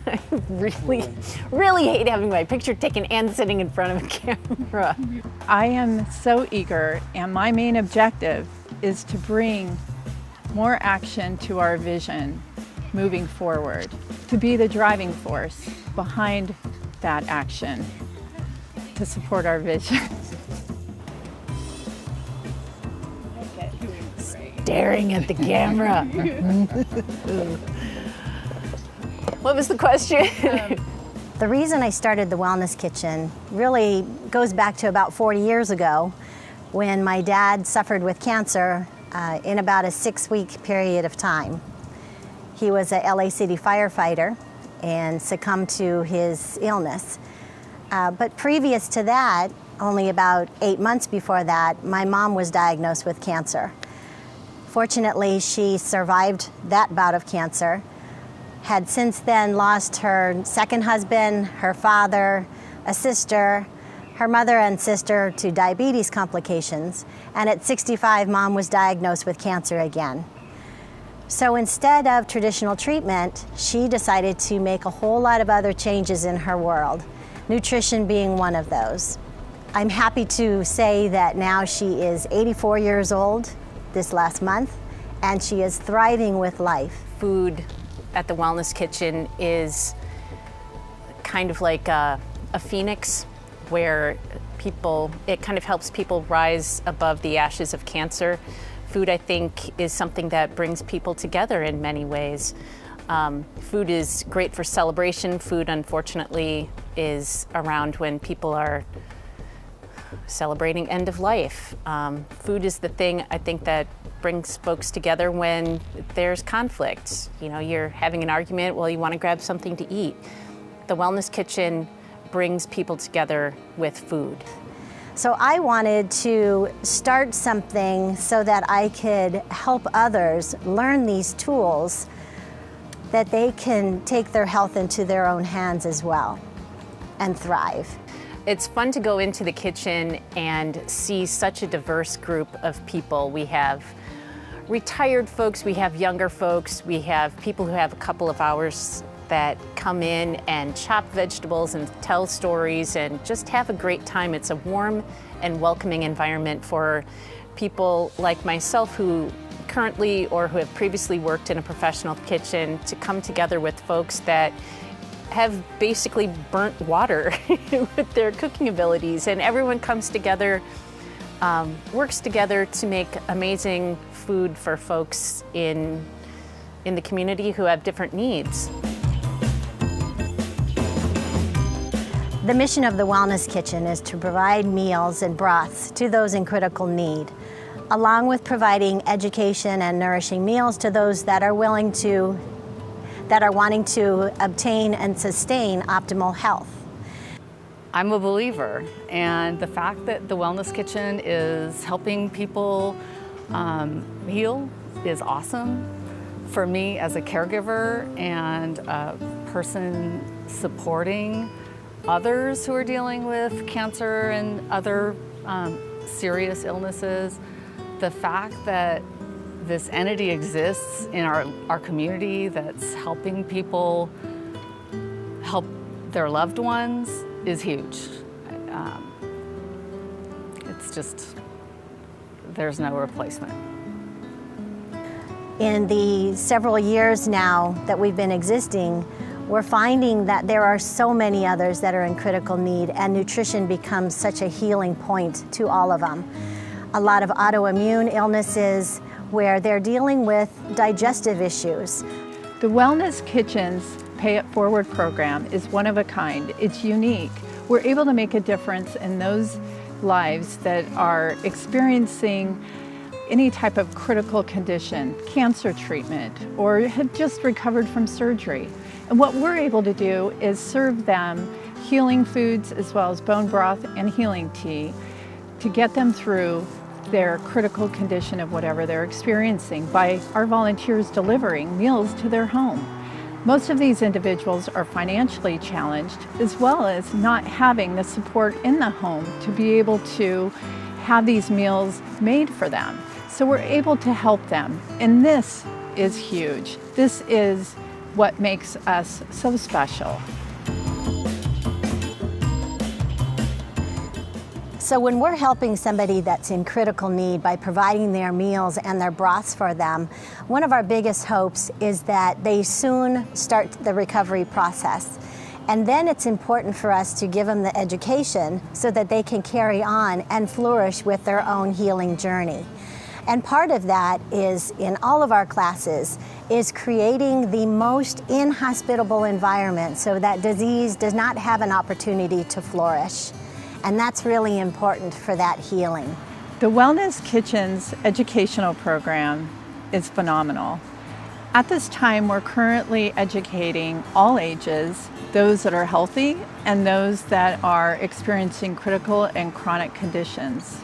I really hate having my picture taken and sitting in front of a camera. I am so eager, and my main objective is to bring more action to our vision moving forward, to be the driving force behind that action to support our vision. Staring at the camera. What was the question? The reason I started the Wellness Kitchen really goes back to about 40 years ago when my dad suffered with cancer in about a 6-week period of time. He was a LA City firefighter and succumbed to his illness. But previous to that, only about 8 months before that, my mom was diagnosed with cancer. Fortunately, she survived that bout of cancer, had since then lost her second husband, her father, a sister, her mother and sister to diabetes complications, and at 65, Mom was diagnosed with cancer again. So instead of traditional treatment, she decided to make a whole lot of other changes in her world, nutrition being one of those. I'm happy to say that now she is 84 years old this last month, and she is thriving with life. Food at the Wellness Kitchen is kind of like a phoenix where it kind of helps people rise above the ashes of cancer. Food, I think, is something that brings people together in many ways. Food is great for celebration. Food, unfortunately, is around when people are celebrating end of life. Food is the thing, I think, that brings folks together when there's conflict. You know, you're having an argument, well, you want to grab something to eat. The Wellness Kitchen brings people together with food. So I wanted to start something so that I could help others learn these tools that they can take their health into their own hands as well and thrive. It's fun to go into the kitchen and see such a diverse group of people. We have retired folks, we have younger folks, we have people who have a couple of hours that come in and chop vegetables and tell stories and just have a great time. It's a warm and welcoming environment for people like myself who currently or who have previously worked in a professional kitchen to come together with folks that have basically burnt water with their cooking abilities, and everyone comes together, works together to make amazing food for folks in the community who have different needs. The mission of the Wellness Kitchen is to provide meals and broths to those in critical need, along with providing education and nourishing meals to those that are wanting to obtain and sustain optimal health. I'm a believer, and the fact that the Wellness Kitchen is helping people heal is awesome. For me as a caregiver and a person supporting others who are dealing with cancer and other serious illnesses, the fact that this entity exists in our community that's helping people help their loved ones is huge. It's just, there's no replacement. In the several years now that we've been existing, we're finding that there are so many others that are in critical need, and nutrition becomes such a healing point to all of them. A lot of autoimmune illnesses where they're dealing with digestive issues. The Wellness Kitchen's Pay It Forward program is one of a kind. It's unique. We're able to make a difference in those lives that are experiencing any type of critical condition, cancer treatment, or have just recovered from surgery. And what we're able to do is serve them healing foods as well as bone broth and healing tea to get them through their critical condition of whatever they're experiencing by our volunteers delivering meals to their home. Most of these individuals are financially challenged, as well as not having the support in the home to be able to have these meals made for them. So we're able to help them, and this is huge. This is what makes us so special. So when we're helping somebody that's in critical need by providing their meals and their broths for them, one of our biggest hopes is that they soon start the recovery process. And then it's important for us to give them the education so that they can carry on and flourish with their own healing journey. And part of that is, in all of our classes, is creating the most inhospitable environment so that disease does not have an opportunity to flourish. And that's really important for that healing. The Wellness Kitchen's educational program is phenomenal. At this time, we're currently educating all ages, those that are healthy and those that are experiencing critical and chronic conditions.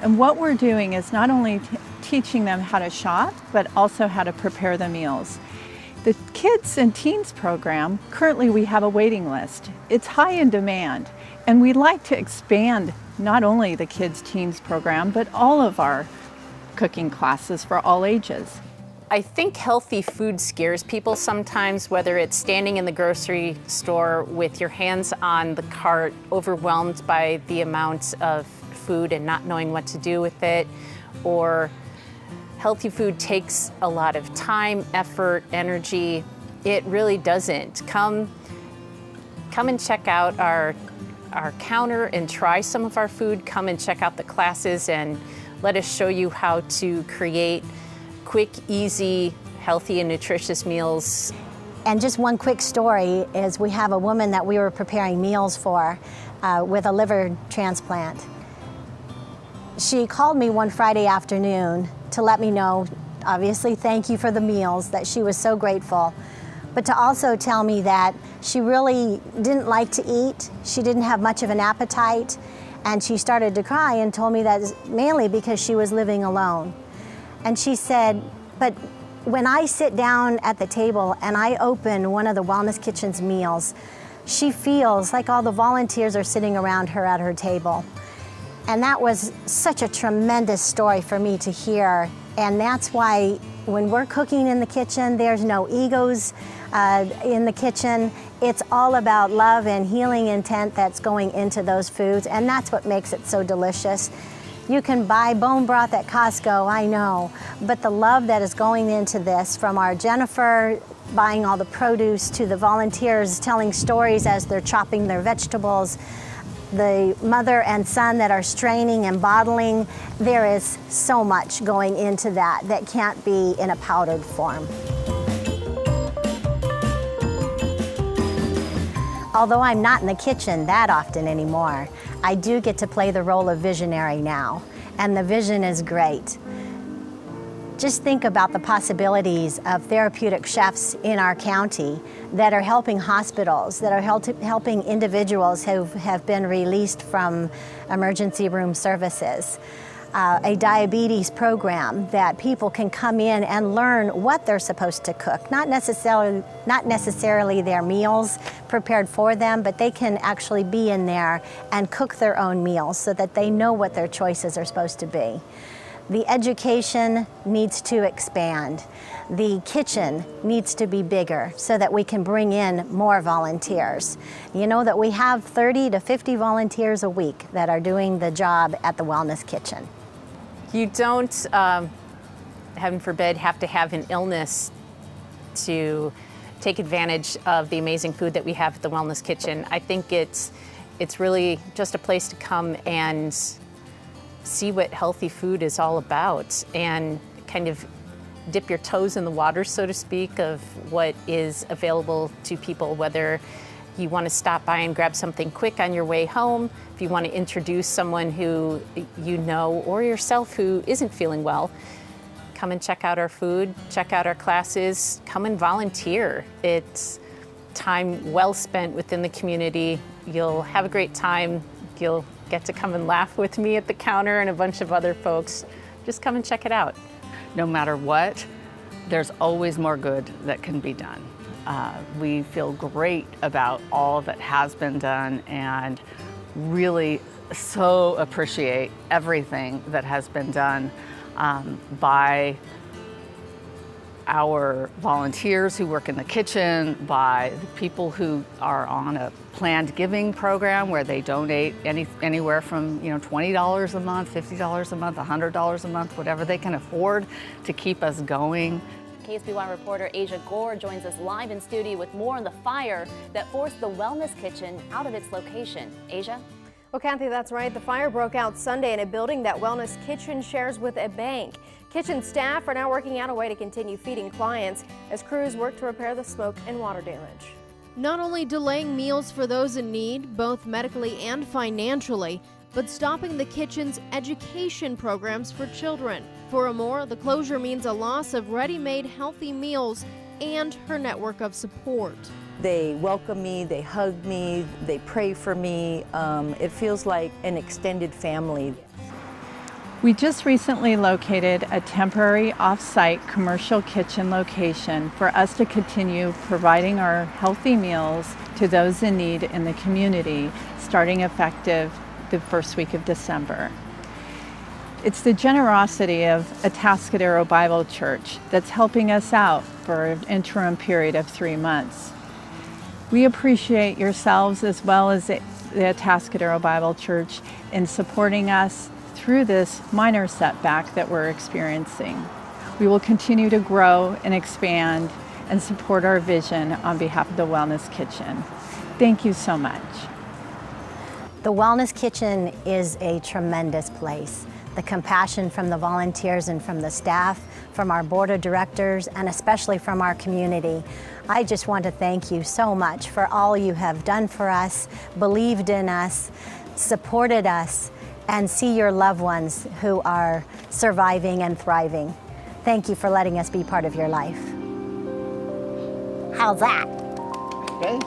And what we're doing is not only teaching them how to shop, but also how to prepare the meals. The Kids and Teens program, currently we have a waiting list. It's high in demand, and we'd like to expand not only the Kids Teens program, but all of our cooking classes for all ages. I think healthy food scares people sometimes, whether it's standing in the grocery store with your hands on the cart, overwhelmed by the amount of food and not knowing what to do with it, or healthy food takes a lot of time, effort, energy. It really doesn't. Come and check out our counter and try some of our food. Come and check out the classes and let us show you how to create quick, easy, healthy and nutritious meals. And just one quick story is we have a woman that we were preparing meals for with a liver transplant. She called me one Friday afternoon to let me know, obviously thank you for the meals, that she was so grateful, but to also tell me that she really didn't like to eat, she didn't have much of an appetite, and she started to cry and told me that mainly because she was living alone. And she said, but when I sit down at the table and I open one of the Wellness Kitchen's meals, she feels like all the volunteers are sitting around her at her table. And that was such a tremendous story for me to hear. And that's why when we're cooking in the kitchen, there's no egos in the kitchen. It's all about love and healing intent that's going into those foods, and that's what makes it so delicious. You can buy bone broth at Costco, I know, but the love that is going into this, from our Jennifer buying all the produce to the volunteers telling stories as they're chopping their vegetables, the mother and son that are straining and bottling, there is so much going into that that can't be in a powdered form. Although I'm not in the kitchen that often anymore, I do get to play the role of visionary now, and the vision is great. Just think about the possibilities of therapeutic chefs in our county that are helping hospitals, that are helping individuals who have been released from emergency room services. A diabetes program that people can come in and learn what they're supposed to cook. Not necessarily their meals prepared for them, but they can actually be in there and cook their own meals so that they know what their choices are supposed to be. The education needs to expand. The kitchen needs to be bigger so that we can bring in more volunteers. You know that we have 30 to 50 volunteers a week that are doing the job at the Wellness Kitchen. You don't, heaven forbid, have to have an illness to take advantage of the amazing food that we have at the Wellness Kitchen. I think it's really just a place to come and see what healthy food is all about and kind of dip your toes in the water, so to speak, of what is available to people, whether you want to stop by and grab something quick on your way home, if you want to introduce someone who you know or yourself who isn't feeling well, come and check out our food, check out our classes, come and volunteer. It's time well spent within the community. You'll have a great time. You'll get to come and laugh with me at the counter and a bunch of other folks. Just come and check it out. No matter what, there's always more good that can be done. We feel great about all that has been done and really so appreciate everything that has been done by our volunteers who work in the kitchen, by the people who are on a planned giving program where they donate anywhere from $20 a month, $50 a month, $100 a month, whatever they can afford to keep us going. KSBY reporter Asia Gore joins us live in studio with more on the fire that forced the Wellness Kitchen out of its location. Asia? Well, Kathy, that's right. The fire broke out Sunday in a building that Wellness Kitchen shares with a bank. Kitchen staff are now working out a way to continue feeding clients as crews work to repair the smoke and water damage. Not only delaying meals for those in need, both medically and financially, but stopping the kitchen's education programs for children. For Amor, the closure means a loss of ready-made healthy meals and her network of support. They welcome me, they hug me, they pray for me. It feels like an extended family. We just recently located a temporary off-site commercial kitchen location for us to continue providing our healthy meals to those in need in the community, starting effective the first week of December. It's the generosity of Atascadero Bible Church that's helping us out for an interim period of 3 months. We appreciate yourselves as well as the Atascadero Bible Church in supporting us through this minor setback that we're experiencing. We will continue to grow and expand and support our vision on behalf of the Wellness Kitchen. Thank you so much. The Wellness Kitchen is a tremendous place. The compassion from the volunteers and from the staff, from our board of directors, and especially from our community. I just want to thank you so much for all you have done for us, believed in us, supported us, and see your loved ones who are surviving and thriving. Thank you for letting us be part of your life. How's that? Okay.